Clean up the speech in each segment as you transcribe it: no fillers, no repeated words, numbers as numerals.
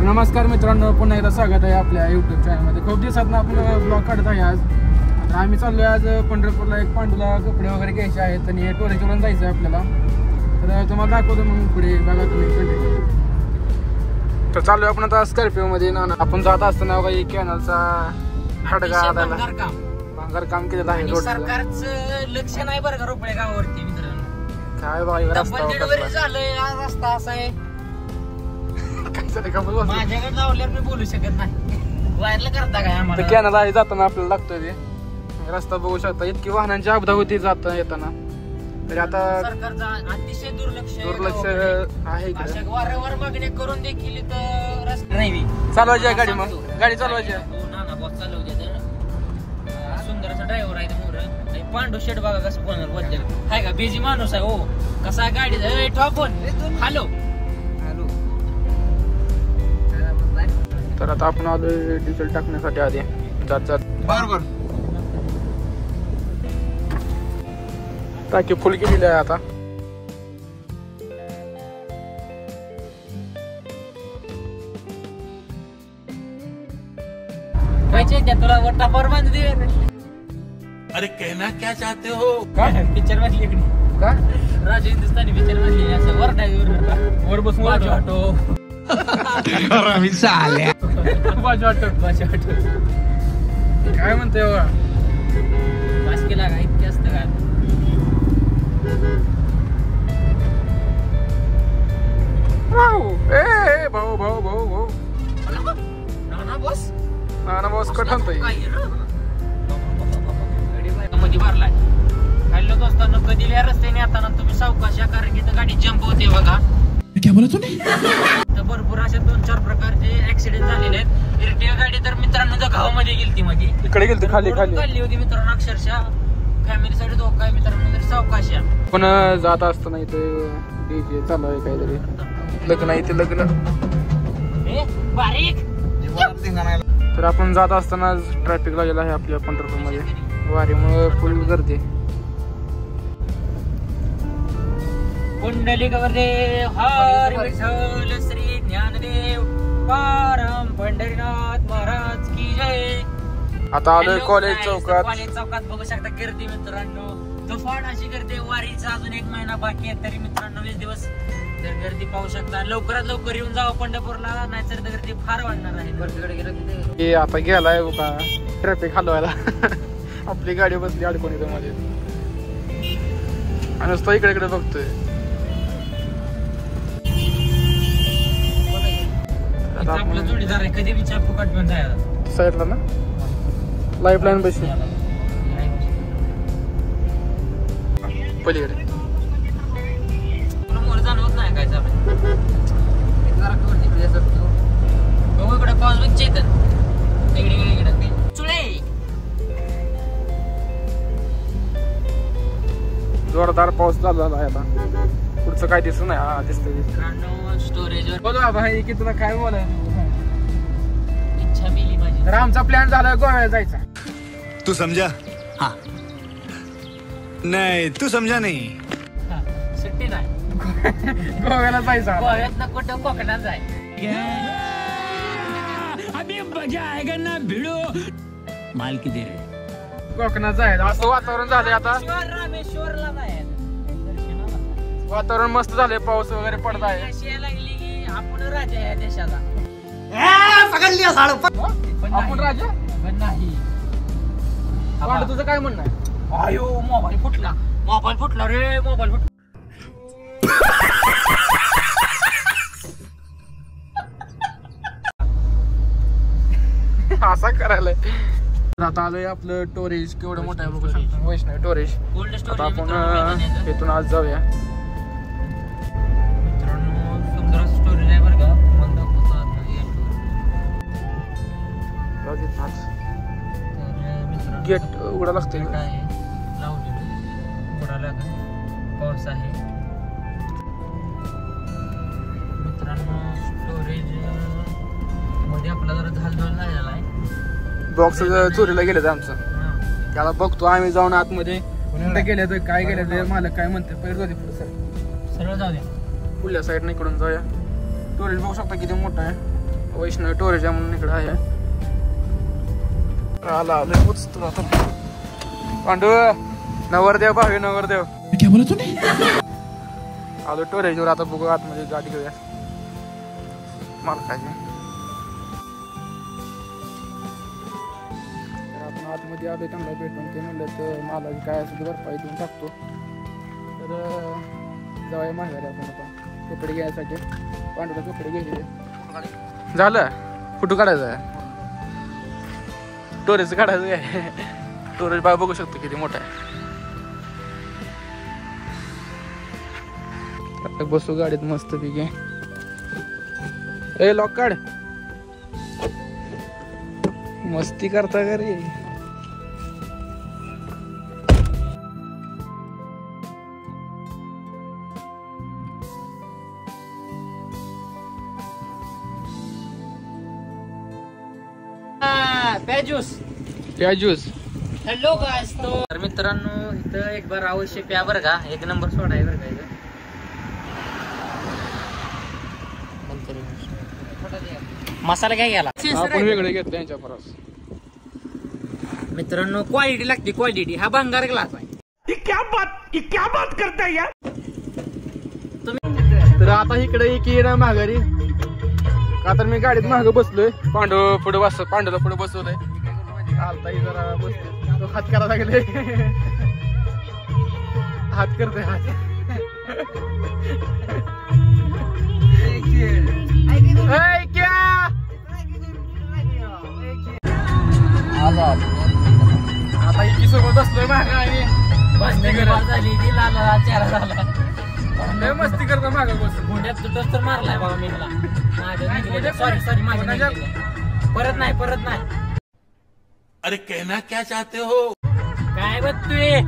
नमस्कार मित्रांनो, पुन्हा एकदा स्वागत आहे आपल्या यूट्यूब चॅनलमध्ये. खूप दिवसात आपण ब्लॉग काढत आहे. आज तर आम्ही चाललो आहे आज पंढरपूरला. एक पांडूला कपडे वगैरे घ्यायचे आहेत आणि टोरेजवरून जायचं आहे आपल्याला. तर तुम्हाला दाखवतो मग पुढे, बघा तुम्ही कंटिन्यू. तर चालू आहे आपण आता स्कॉर्पिओमध्ये. ना आपण जात असताना काही कॅनलचा हडगा आला, भांगार काम केलेलं आहे. सरकारचं लक्ष नाही बरं का रोपळे गावावरती मित्रांनो. काय बघा रस्ता झालंय, आज रस्ता असा आहे. माझ्याकडे लावल्यावर मी बोलू शकत नाही. वायरला करता काय आम्हाला. कॅनल आहे, जाताना आपल्याला लागतोय ते रस्ता बघू शकता. इतकी वाहनांची अपघात होती जाता येताना. तरी आता सरकारचं अतिशय दुर्लक्ष आहे. वारंवार मागण्या करून देखील तर रस्ता नाही चालवायची आहे गाडी. मग गाडी चालवायची आहे. ना बॉस चालवते. तर सुंदर असा ड्रायव्हर आहे मोर. पांडू शेट बघा कसं कोणाला बोललेलं आहे का. बिझी माणूस आहे. हो कसा आहे गाडी ठोकून. हॅलो. तर आता आपण आलो डिझेल टाकण्यासाठी. आधी जात जात बरोबर टाकी फुल केलेली आहे आता. तुला वट्टा पर बांध दे. अरे कहना क्या चाहते हो. पिक्चर मधली का राजू हिंदुस्तानी पिक्चर मधली असं वर बसून ऑटो काय म्हणते बस केला का इतके असतं का. भाऊ भाऊ भाऊ भाऊ बस ना बॉस कठण मध्ये भरलाय. हॅलो दोस्तांनो, कधी रस्त्याने येताना तुम्ही सावकाश या, कारण की गाडी जंप होते बघा. क्या बोला तूने. तर भरपूर अशा 2-4 प्रकारचे ऍक्सिडेंट झालेले आहेत. इरटिगा गाडी तर मित्रांनो गावामध्ये गेलती मध्ये. इकडे गेलती खाली खाली होती मित्रांनो. अक्षरशः फॅमिलीसाठी धोका आहे मित्रांनो. तर सावकाश या. पण जात असताना इथे डीजे चालू आहे काहीतरी. लग्न आहे ते लग्न बारीक. तर आपण जात असताना ट्रॅफिक लागलेला आहे आपल्या पंढरपूरमध्ये. वारीमुळे फुल गर्दी. कुंडलिक वरदे हरी विठ्ठल श्री ज्ञानदेव पारम पंढरीनाथ महाराज की जय. आता आलोय कॉलेज चौकात. कॉलेज चौकात बघू शकता गर्दी मित्रांनो. तुफान अशी गर्दी. वारीचा अजून 1 महिना बाकी आहे तरी मित्रांनो 20 दिवस तर गर्दी पाहू शकता. लवकरात लवकर येऊन जावं पंढरपूरला, नाहीतर गर्दी फार वाढणार आहे. आता गेलाय बघा ट्रॅफिक हलवायला. आपली गाडी बसली अडकून इथं मध्ये आणि नुसतं इकडे इकडे बघतोय. आपला जोडीदार आहे. कधी विचार फुकट पण जायला साईडला ना लाईफ लाईन बसली पलीकडे. मोर जाणवत नाही काय चालू. इकडे पाऊस बघ चेतन. इकडे चुळे जोरदार पाऊस चालू झाला आहे आता. पुढचं काय दिसत नाही. हा दिसतंय स्टोरेजवर. बोलू बाबा की तुला काय बोला. इच्छा मिली माझी. तर आमचा प्लॅन झाला गोव्याला जायचा. तू समझा. हाँ नहीं तू समझा नहीं. सुट्टी नाही. गोव्याला जायचा. गोव्यात ना कुठं कोकणात जाय. अभी मजा आएगा ना भिड़ो. माल की दे रे. कोकणात जायचं असं वातावरण झालंय आता. रामेश्वरला जाय. वातावरण मस्त झालंय. पाऊस वगैरे पडत आहे. अशी लागली की आपण राजा या देशाला. आपण राजा पण नाही. तुझं काय म्हणणं आहे. आयो मोबाईल फुटला. रे मोबाईल फुटला. असा करायला. आता आलोय आपलं टोरेज. केवढं मोठं आहे बघू शकता. वैष्णवी टोरेज. Gold storage. आपण इथून आज जाऊया मित्रांनो. सुंदर स्टोरेज आहे बरं का. गेट उघडा लागते. पाऊस आहे मित्रांनो. स्टोरेज मध्ये आपला जरा झालझाल झालेला आहे. बॉक्स चोरीला गेले आमचं. त्याला बघतो आम्ही जाऊन आतमध्ये. कुठे गेले तर काय गेले ते मालक काय म्हणते. पहिले जाऊ दे पुढे. सरळ जाऊ द्या. पुढल्या साईडने इकडून जाऊया. स्टोरेज बघू शकता किती मोठा आहे. वैष्णव टोरेजा म्हणून इकडं आहे. आला पोचतो आता. पांडू नवरदेव भावी नवरदेव क्या बोला तूने? आलो टोरेजवर. आता बघू आतमध्ये गाडी घेऊया मालकाची. आपण आतमध्ये आलो त्यांना भेटून. ते म्हणलं तर मालाची काय असेल भरपाई देऊन टाकतो. तर जाऊया माघारी आपण आता कपडे घ्यायसाठी. पांडूला कपडे घ्यायचे झालं. फोटो काढायचा आहे. टोरेज काढायचं आहे. टोरेज बाय बघू शकतो किती मोठा आहे. बसू गाडीत मस्त पैकी. ए लॉक काढ. मस्ती करता का रे. प्या ज्यूस. Hello guys. तर मित्रांनो इथं एक बार अवश्य प्या बरं का. एक नंबर सोडा आहे बरं का इथं. मसाला काय घ्यायला आपण वेगळे घेतले यांच्या परस. मित्रांनो क्वालिटी लागते क्वालिटी. हा भंगार ग्लास आहे. ये क्या बात करता है यार? तर आता इकडे की ना माघारी. का तर मी गाडीत मागं बसलोय. पांडू पुढे पांडूला पुढे बसवलंय. आलताही जरा बसतोय. तो हात करायला लागले. हात करतोय हात. आता इतकी सोबत बसलोय मागं आणि मस्ती झाली ती लाला चेहरा झाला. लय मस्ती करतो मागं बसून. घोड्यात तुटच तर मारलाय बाबा मी मला. सॉरी माझ्या परत नाही. अरे कहना क्या चाहते हो? काय बघतोय.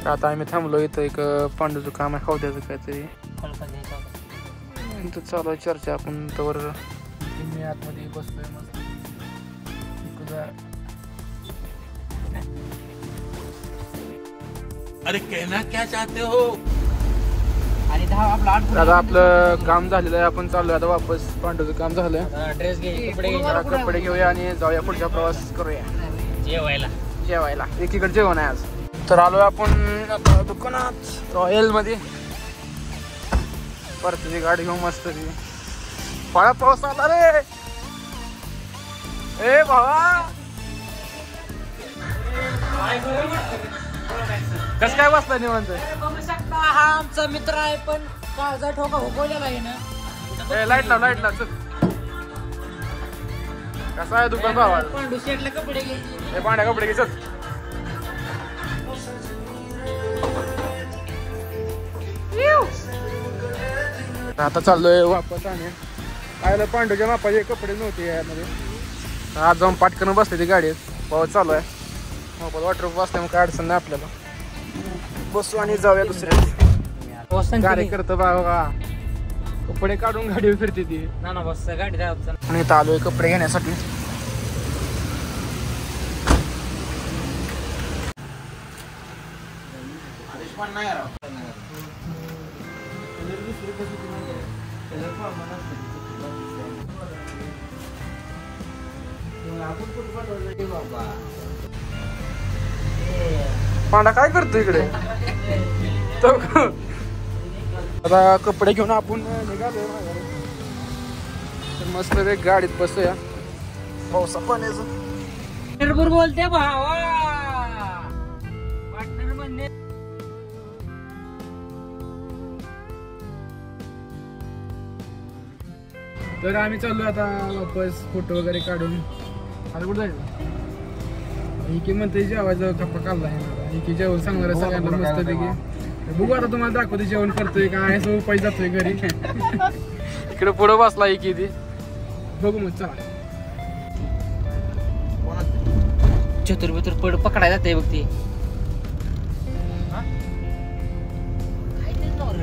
आता आम्ही थांबलो इथं. एक पांडूचं काम आहे खावद्याचं काहीतरी. इथं चालू आहे चर्चा. आपण तर मी आतमध्ये बसलोय मस्त. अरे कहना क्या चाहते हो? आणि आता आपलं काम झालेलं आहे. आपण चाललोय आता वापस. पांडूचं काम झालं. ड्रेस घे कपडे घेऊया आणि जाऊया पुढचा प्रवास करूया जेवायला. एकीकडे जेवण आहे आज. तर आलोय आपण आता दुकानात रॉयल मध्ये. परतीची गाडी घेऊन मस्त. फळा पाऊस आला रे. ए भावा कस काय बसला निवांत. बघू शकता हा आमचा मित्र आहे. पण काळजा ठोका हुकवलेला आहे ना. लाईट लाव चल. कसा आहे दुकान भावा. पांडू शेटला कपडे घ्यायचे. हे पांड्या कपडे घे चल. आता चाललोय वापस. आणि आयला पांडूच्या मापाचे कपडे नव्हते यामध्ये. आज जाऊन पाटकन बसले ती गाडीत. पाऊस चालू आहे. मोबाईल वॉटरप्रूफ असल्यामुळे काय अडचण नाही आपल्याला. बसू आणि जाऊया दुसऱ्या गाडी करतो बाबा. कपडे काढून गाडीवर फिरते ती. ना बस गाडी आणि इथं आलोय कपडे घेण्यासाठी. पांडा काय करतो इकडे. आता कपडे घेऊन आपण निघालोय. मस्त एक गाडीत बसूया. पावसा पाण्याचं बरोबर बोलते भावा. पार्टनर म्हणणे. तर आम्ही चाललो आता वापस. फोटो वगैरे काढून. आता कुठं जायचं. इकी म्हणते जेवायचं कप्पा काढला आहे. इकी जेवण सांगणार आहे सगळ्यांना मस्त पैकी. बघू आता तुम्हाला दाखवते जेवण करतोय काय. असं उपाय जातोय घरी. इकडे पुढं बसला इकी ती. बघू मग चला. चतुर्बितुर पड पकडायला जाते बघ ती.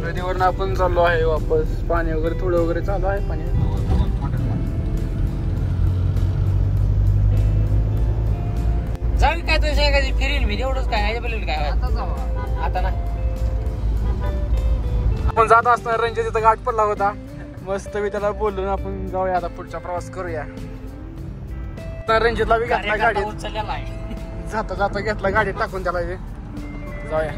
नदीवरनं आपण चाललो आहे वापस. पाणी वगैरे थोडं वगैरे चालू आहे पाणी. जाऊ काय तुझ्या एखादी फिरीन मी एवढंच काय काय आता ना. आपण जात असताना रंजित तिथं गाठ पडला होता. मस्त मी त्याला बोललो ना आपण जाऊया आता पुढचा प्रवास करूया. रंजितला बी घेतला गाडीत. उचललेला आहे. जाता जाता घेतला गाडीत टाकून त्याला जाऊया.